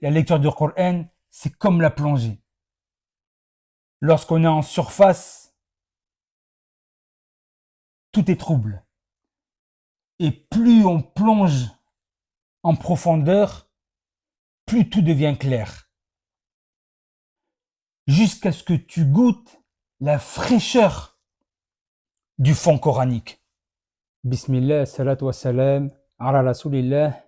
la lecture du Coran, c'est comme la plongée. Lorsqu'on est en surface, tout est trouble. Et plus on plonge en profondeur, plus tout devient clair. Jusqu'à ce que tu goûtes la fraîcheur du fond coranique. Bismillah, salatu wa salam, ala rasulillah,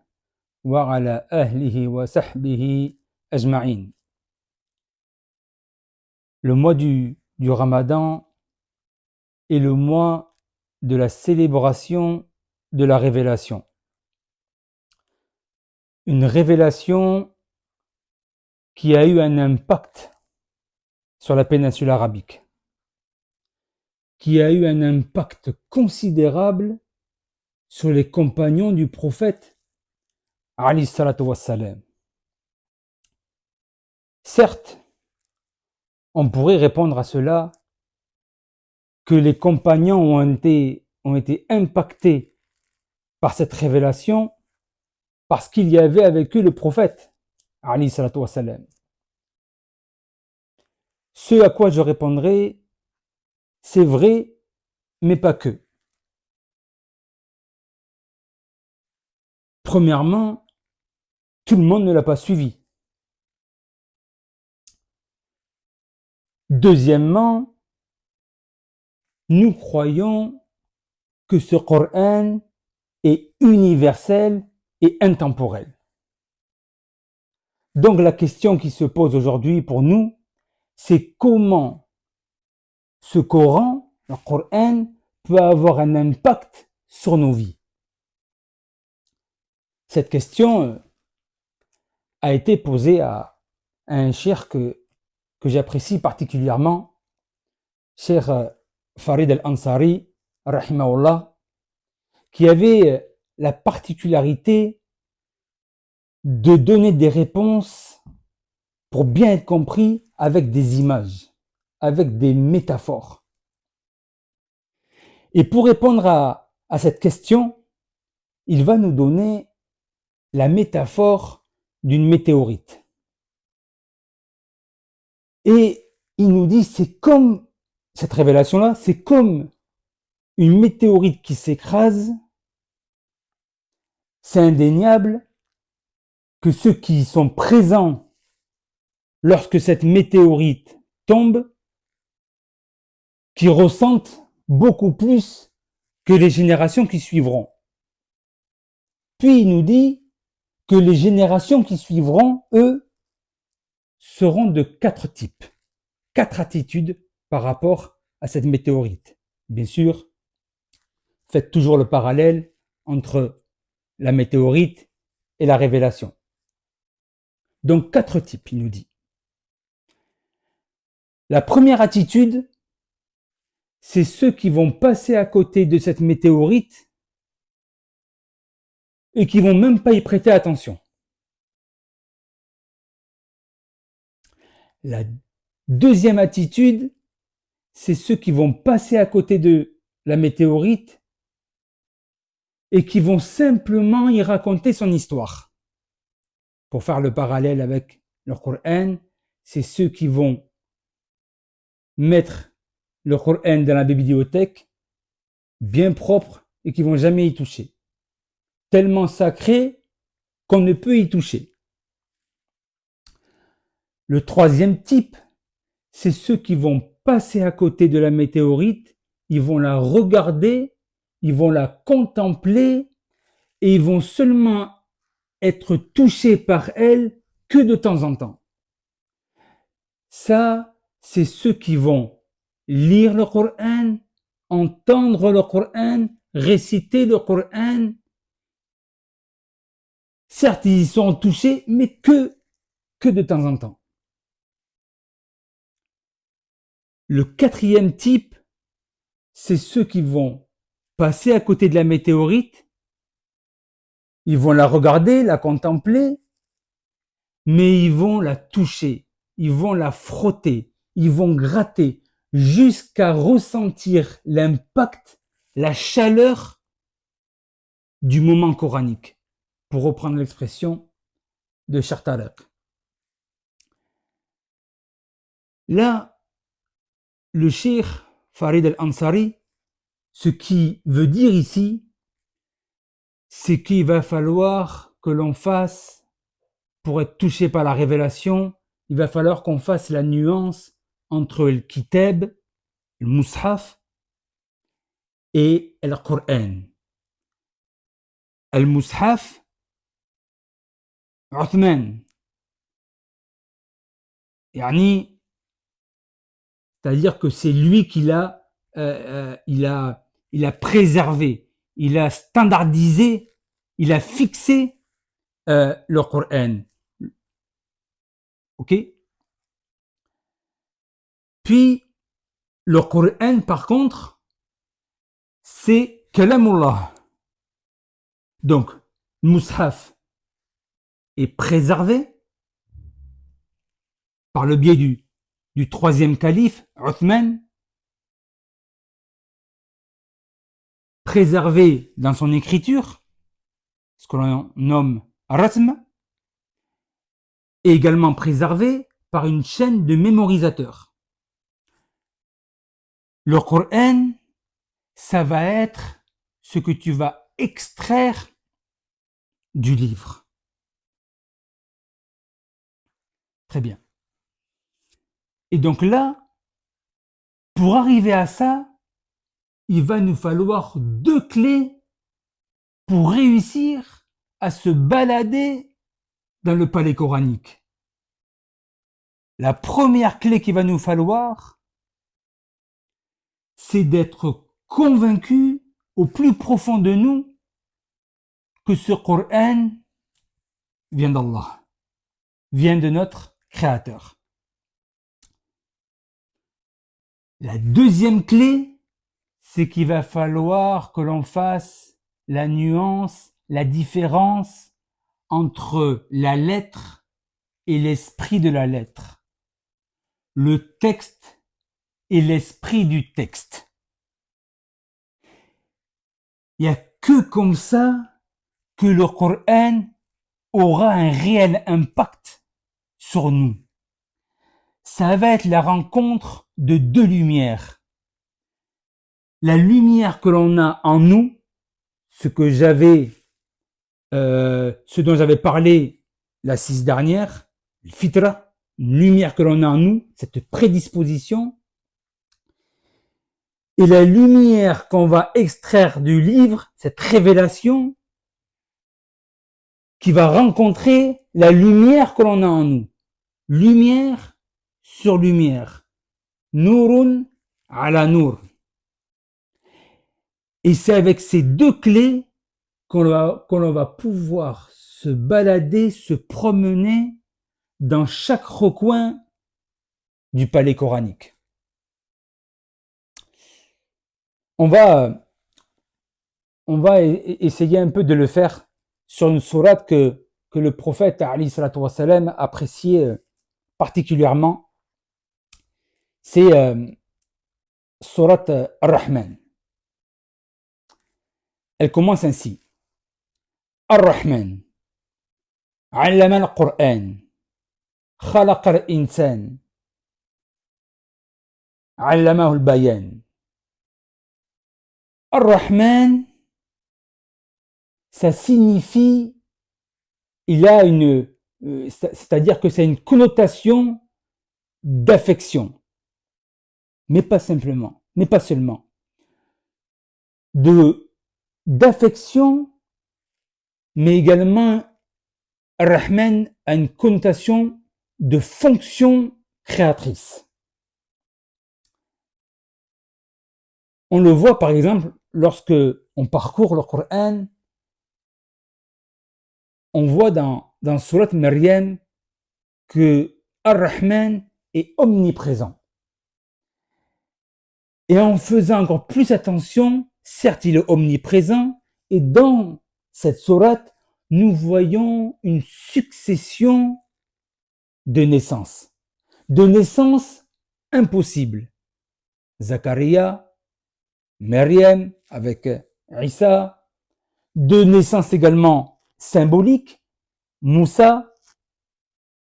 wa ala ahlihi wa sahbihi ajma'in. Le mois du Ramadan est le mois de la célébration de la révélation. Une révélation qui a eu un impact sur la péninsule arabique, qui a eu un impact considérable sur les compagnons du prophète, alayhi salatu wassalam. Certes, on pourrait répondre à cela que les compagnons ont été impactés par cette révélation parce qu'il y avait avec eux le prophète, alayhi salatu wassalam. Ce à quoi je répondrai, c'est vrai, mais pas que. Premièrement, tout le monde ne l'a pas suivi. Deuxièmement, nous croyons que ce Coran est universel et intemporel. Donc la question qui se pose aujourd'hui pour nous, c'est comment ce Coran, le Coran, peut avoir un impact sur nos vies. Cette question a été posée à un cheikh que j'apprécie particulièrement, Cheikh Farid al-Ansari, rahimahullah, qui avait la particularité de donner des réponses pour bien être compris avec des images, avec des métaphores. Et pour répondre à cette question, il va nous donner la métaphore d'une météorite. Et il nous dit, c'est comme, cette révélation-là, c'est comme une météorite qui s'écrase. C'est indéniable que ceux qui sont présents lorsque cette météorite tombe, qui ressentent beaucoup plus que les générations qui suivront. Puis il nous dit que les générations qui suivront, eux, seront de 4 types, 4 attitudes par rapport à cette météorite. Bien sûr, faites toujours le parallèle entre la météorite et la révélation. Donc 4 types, il nous dit. La première attitude, c'est ceux qui vont passer à côté de cette météorite et qui vont même pas y prêter attention. La deuxième attitude, c'est ceux qui vont passer à côté de la météorite et qui vont simplement y raconter son histoire. Pour faire le parallèle avec le Coran, c'est ceux qui vont mettre le Coran dans la bibliothèque, bien propre, et qui vont jamais y toucher. Tellement sacré qu'on ne peut y toucher. Le troisième type, c'est ceux qui vont passer à côté de la météorite, ils vont la regarder, ils vont la contempler, et ils vont seulement être touchés par elle que de temps en temps. Ça, c'est ceux qui vont lire le Coran, entendre le Coran, réciter le Coran. Certes, ils y sont touchés, mais que de temps en temps. Le quatrième type, c'est ceux qui vont passer à côté de la météorite, ils vont la regarder, la contempler, mais ils vont la toucher, ils vont la frotter, ils vont gratter jusqu'à ressentir l'impact, la chaleur du moment coranique, pour reprendre l'expression de Cheikh Talaq, Là, le cheikh Farid al-Ansari, ce qui veut dire ici, c'est qu'il va falloir que l'on fasse, pour être touché par la révélation, il va falloir qu'on fasse la nuance entre le kitab, le mushaf, et le Coran. Le mushaf, Uthman, yani, c'est-à-dire que c'est lui qui il a préservé, il a standardisé, il a fixé le Coran. Ok? Puis, le Coran, par contre, c'est Kalamullah. Donc, le Mus'haf est préservé par le biais du troisième calife, Uthman, préservé dans son écriture, ce que l'on nomme Rasm, et également préservé par une chaîne de mémorisateurs. Le Coran, ça va être ce que tu vas extraire du livre. Très bien. Et donc là, pour arriver à ça, il va nous falloir 2 clés pour réussir à se balader dans le palais coranique. La première clé qu'il va nous falloir, c'est d'être convaincu au plus profond de nous que ce Coran vient d'Allah, vient de notre Créateur. La deuxième clé, c'est qu'il va falloir que l'on fasse la nuance, la différence entre la lettre et l'esprit de la lettre, le texte et l'esprit du texte. Il n'y a que comme ça que le Coran aura un réel impact sur nous. Ça va être la rencontre de 2 lumières. La lumière que l'on a en nous, ce dont j'avais parlé la 6 dernière, le fitra, une lumière que l'on a en nous, cette prédisposition, et la lumière qu'on va extraire du livre, cette révélation, qui va rencontrer la lumière que l'on a en nous. Lumière sur lumière. Nourun ala nour. Et c'est avec ces 2 clés qu'on va pouvoir se balader, se promener dans chaque recoin du palais coranique. On va essayer un peu de le faire sur une sourate que le prophète alayhi salatu wassalam appréciait particulièrement. C'est sourate Ar-Rahman. Elle commence ainsi. Ar-Rahman, 'allama al-Qur'an, khalaqa al-insan, 'allamahu al-bayan. Ar-Rahman, ça signifie, il a c'est-à-dire que c'est une connotation d'affection, mais pas seulement, d'affection, mais également Ar-Rahman a une connotation de fonction créatrice. On le voit par exemple lorsque on parcourt le Coran, on voit dans Surat Maryam que Ar-Rahman est omniprésent. Et en faisant encore plus attention, certes il est omniprésent, et dans cette sourate, nous voyons une succession de naissances impossibles. Zacharia, Maryam avec Isa, de naissances également symboliques, Moussa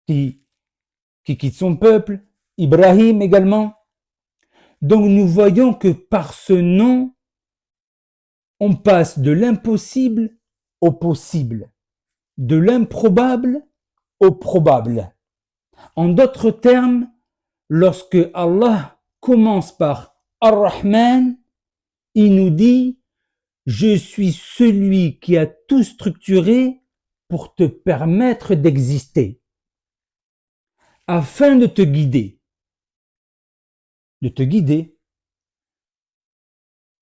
qui quitte son peuple, Ibrahim également. Donc nous voyons que par ce nom, on passe de l'impossible au possible, de l'improbable au probable. En d'autres termes, lorsque Allah commence par Ar-Rahman, il nous dit « Je suis celui qui a tout structuré pour te permettre d'exister, afin de te guider. » De te guider.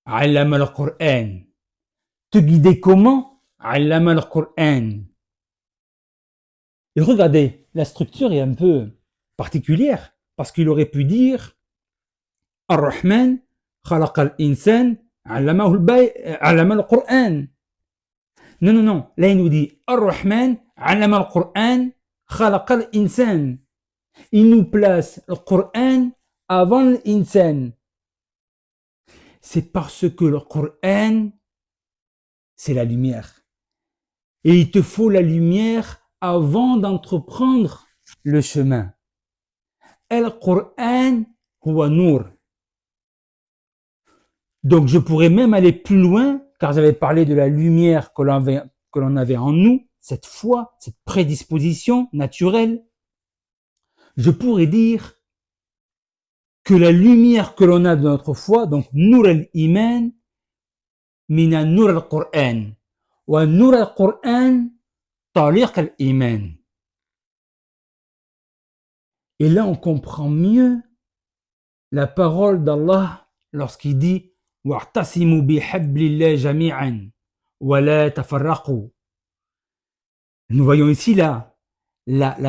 Allam al-Qur'an. Te guider comment? Allam al-Qur'an. Et regardez, la structure est un peu particulière, parce qu'il aurait pu dire Ar-Rahman, khalaqa al-insan, allama al-Qur'an. Non, non, non. Là, il nous dit Ar-Rahman, allama al-Qur'an, khalaqa al-insan. Il nous place le Qur'an avant l'insan. C'est parce que le Qur'an, c'est la lumière. Et il te faut la lumière avant d'entreprendre le chemin. Al-Qur'an huwa nour. Donc je pourrais même aller plus loin, car j'avais parlé de la lumière que l'on avait en nous, cette foi, cette prédisposition naturelle. Je pourrais dire que la lumière que l'on a de notre foi, donc Nour al-Iman, mina Nour al-Qur'an. Wa Nour al-Qur'an, Taliq al-Iman. Et là, on comprend mieux la parole d'Allah lorsqu'il dit wa'tasimu bihablillahi jami'an wa la tafarraqu. Nous voyons ici la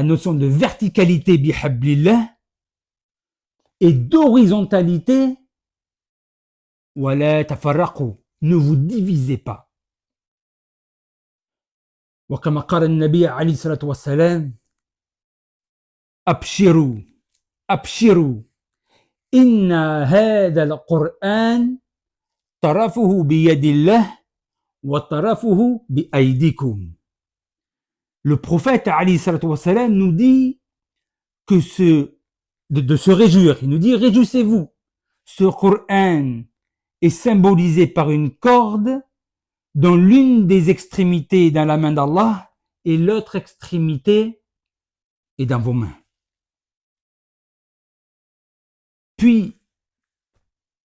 notion de verticalité bihablillah et d'horizontalité wa la tafarraqu. Ne vous divisez pas. Wa kama qala an-nabi alayhi salatu wa salam abshiru abshiru inna hadha al-Qur'an tarafuhu biyadillah wa tarafuhu biaydikum. Le prophète alayhi salatu wa salam nous dit que de se réjouir. Il nous dit réjouissez-vous. Ce Coran est symbolisé par une corde dont l'une des extrémités est dans la main d'Allah et l'autre extrémité est dans vos mains. Puis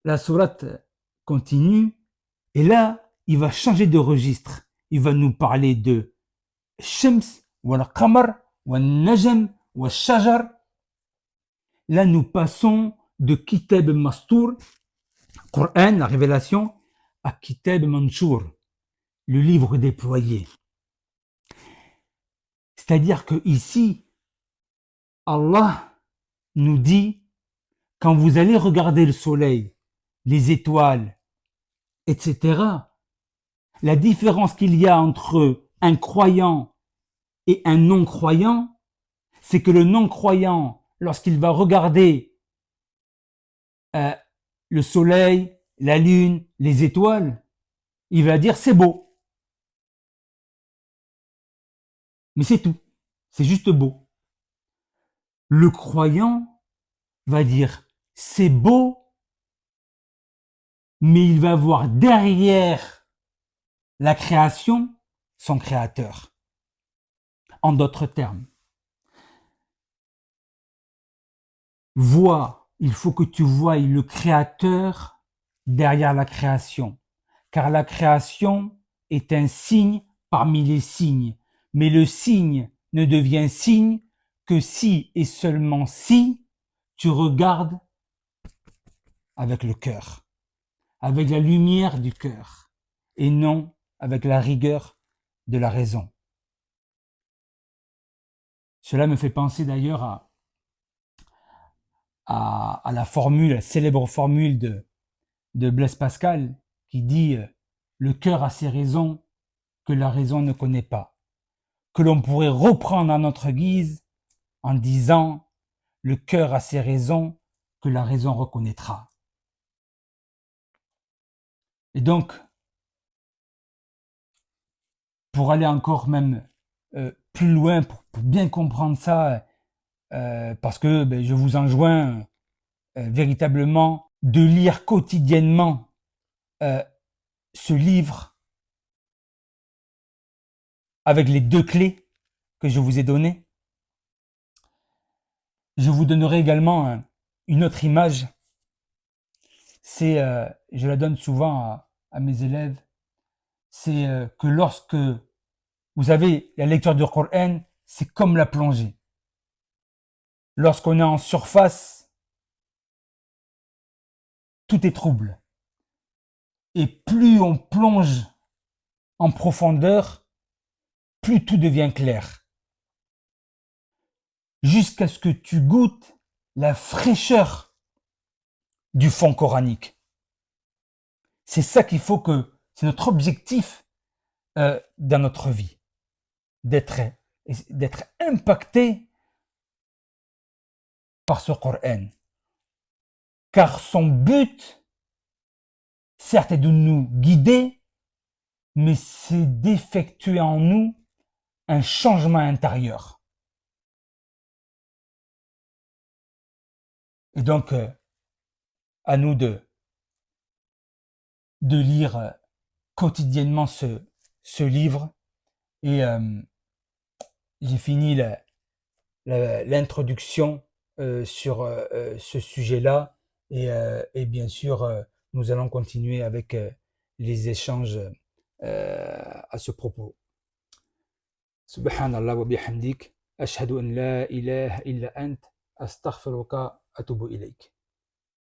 la sourate continue et là il va changer de registre. Il va nous parler de Shams, wal Qamar, wal Najm, wal Shajar. Là, nous passons de Kitab Mastour, Coran, la révélation, à Kitab Manchour, le livre déployé. C'est-à-dire que ici, Allah nous dit, quand vous allez regarder le soleil, les étoiles, etc., la différence qu'il y a entre un croyant et un non-croyant, c'est que le non-croyant, lorsqu'il va regarder le soleil, la lune, les étoiles, il va dire c'est beau. Mais c'est tout. C'est juste beau. Le croyant va dire c'est beau, mais il va voir derrière la création son créateur. En d'autres termes, il faut que tu voies le créateur derrière la création, car la création est un signe parmi les signes, mais le signe ne devient signe que si et seulement si tu regardes avec le cœur, avec la lumière du cœur, et non avec la rigueur de la raison. Cela me fait penser d'ailleurs à la formule, la célèbre formule de Blaise Pascal qui dit le cœur a ses raisons que la raison ne connaît pas, que l'on pourrait reprendre à notre guise en disant le cœur a ses raisons que la raison reconnaîtra. Et donc, pour aller encore même plus loin, pour bien comprendre ça, parce que je vous enjoins véritablement de lire quotidiennement ce livre avec les 2 clés que je vous ai données. Je vous donnerai également une autre image. C'est, je la donne souvent à mes élèves, c'est que lorsque vous avez la lecture du Coran, c'est comme la plongée. Lorsqu'on est en surface, tout est trouble. Et plus on plonge en profondeur, plus tout devient clair. Jusqu'à ce que tu goûtes la fraîcheur du fond coranique. C'est ça qu'il faut que, c'est notre objectif dans notre vie, d'être impacté par ce Coran. Car son but, certes, est de nous guider, mais c'est d'effectuer en nous un changement intérieur. Et donc, à nous de lire quotidiennement ce livre. Et j'ai fini l'introduction sur ce sujet-là. Et bien sûr, nous allons continuer avec les échanges à ce propos. Subhanallah wa bihamdik. Ashhadu an la ilaha illa ant. Astaghfiruka atubu ilayk.